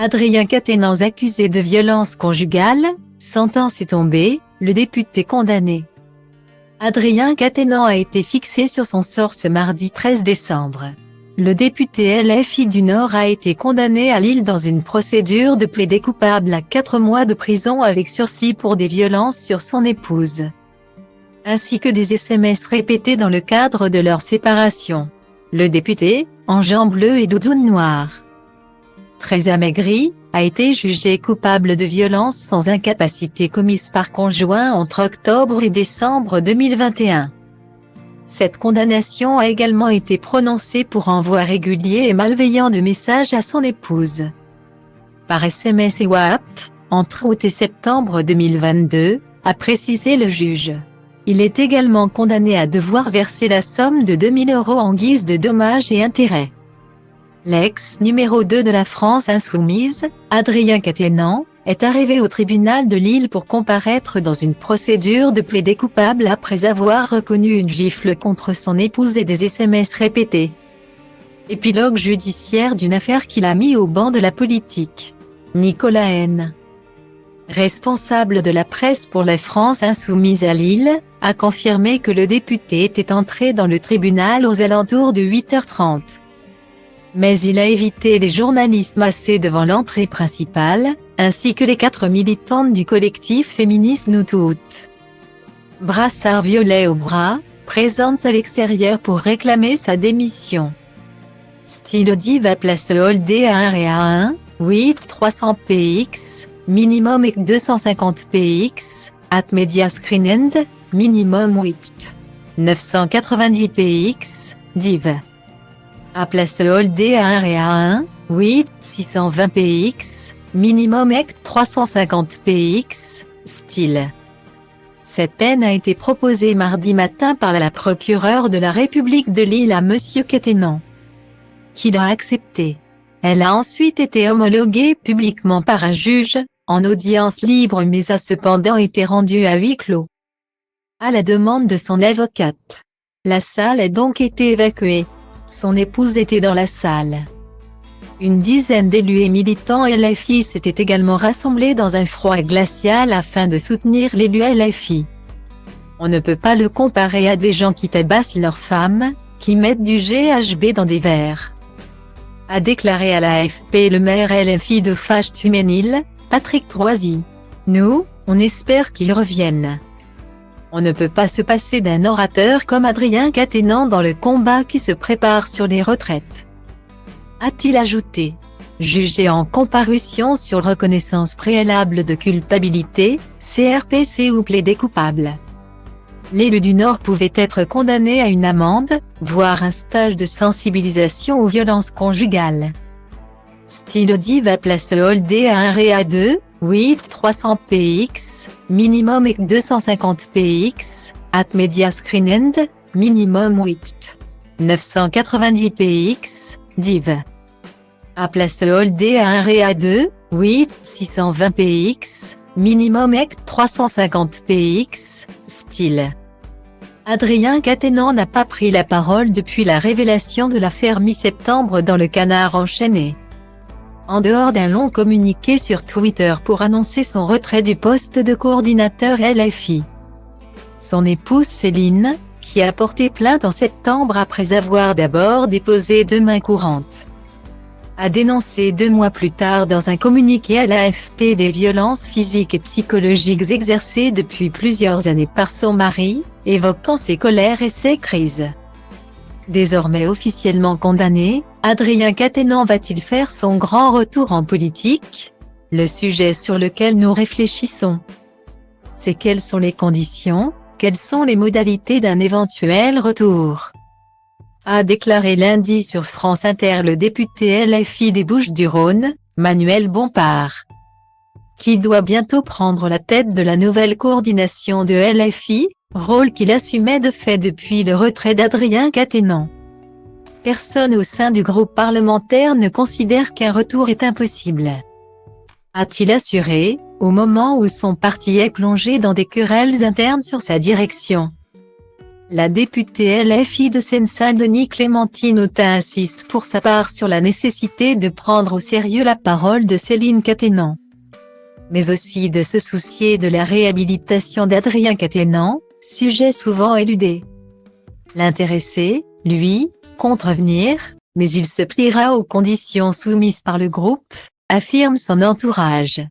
Adrien Quatennens accusé de violence conjugale, sentence est tombée, le député condamné. Adrien Quatennens a été fixé sur son sort ce mardi 13 décembre. Le député LFI du Nord a été condamné à Lille dans une procédure de plaidé coupable à 4 mois de prison avec sursis pour des violences sur son épouse, ainsi que des SMS répétés dans le cadre de leur séparation. Le député, en gants bleus et doudoune noire, très amaigri, a été jugé coupable de violences sans incapacité commises par conjoint entre octobre et décembre 2021. Cette condamnation a également été prononcée pour envoi régulier et malveillant de messages à son épouse, par SMS et WhatsApp, entre août et septembre 2022, a précisé le juge. Il est également condamné à devoir verser la somme de 2 000 € en guise de dommages et intérêts. L'ex numéro 2 de la France insoumise, Adrien Quatennens, est arrivé au tribunal de Lille pour comparaître dans une procédure de plaidé coupable après avoir reconnu une gifle contre son épouse et des SMS répétés. Épilogue judiciaire d'une affaire qu'il a mis au banc de la politique. Nicolas N., responsable de la presse pour la France insoumise à Lille, a confirmé que le député était entré dans le tribunal aux alentours de 8h30. Mais il a évité les journalistes massés devant l'entrée principale, ainsi que les 4 militantes du collectif féministe Nous Toutes. Brassard violet au bras, présente à l'extérieur pour réclamer sa démission. Style Diva place Holdé à 1 et à 1, 8 300 px, minimum et 250 px, at media screen end, minimum 8 990 px, div. À place Holdé à 1 et à 1, 8 620 px, minimum et 350 px, style. Cette peine a été proposée mardi matin par la procureure de la République de Lille à Monsieur Quatennens, qui l'a acceptée. Elle a ensuite été homologuée publiquement par un juge, en audience libre mais a cependant été rendue à huis clos, à la demande de son avocate. La salle a donc été évacuée. Son épouse était dans la salle. Une dizaine d'élus et militants LFI s'étaient également rassemblés dans un froid glacial afin de soutenir l'élu LFI. On ne peut pas le comparer à des gens qui tabassent leurs femmes, qui mettent du GHB dans des verres, a déclaré à l'AFP le maire LFI de Faches-Tuménil, Patrick Proisy. Nous, on espère qu'il revienne. On ne peut pas se passer d'un orateur comme Adrien Quatennens dans le combat qui se prépare sur les retraites, a-t-il ajouté. Jugé en comparution sur reconnaissance préalable de culpabilité, CRPC ou plaidé coupable, l'élu du Nord pouvait être condamné à une amende, voire un stage de sensibilisation aux violences conjugales. Style Diva place Holdé à 1 et à 2, 8 300 px, minimum et 250 px, at media screen end, minimum 8 990 px, div. À place Holdé à 1 et à 2, 8 620 px, minimum et 350 px, style. Adrien Quatennens n'a pas pris la parole depuis la révélation de l'affaire mi-septembre dans le Canard enchaîné. En dehors d'un long communiqué sur Twitter pour annoncer son retrait du poste de coordinateur LFI. Son épouse Céline, qui a porté plainte en septembre après avoir d'abord déposé de main courante, a dénoncé 2 mois plus tard dans un communiqué à l'AFP des violences physiques et psychologiques exercées depuis plusieurs années par son mari, évoquant ses colères et ses crises. Désormais officiellement condamné, Adrien Quatennens va-t-il faire son grand retour en politique? Le sujet sur lequel nous réfléchissons, c'est quelles sont les conditions, quelles sont les modalités d'un éventuel retour, a déclaré lundi sur France Inter le député LFI des Bouches-du-Rhône, Manuel Bompard, qui doit bientôt prendre la tête de la nouvelle coordination de LFI, rôle qu'il assumait de fait depuis le retrait d'Adrien Quatennens. Personne au sein du groupe parlementaire ne considère qu'un retour est impossible, a-t-il assuré, au moment où son parti est plongé dans des querelles internes sur sa direction. La députée LFI de Seine-Saint-Denis Clémentine Autain insiste pour sa part sur la nécessité de prendre au sérieux la parole de Céline Cattenan, mais aussi de se soucier de la réhabilitation d'Adrien Quatennens, sujet souvent éludé. L'intéressé, lui, compte revenir, mais il se pliera aux conditions soumises par le groupe, affirme son entourage.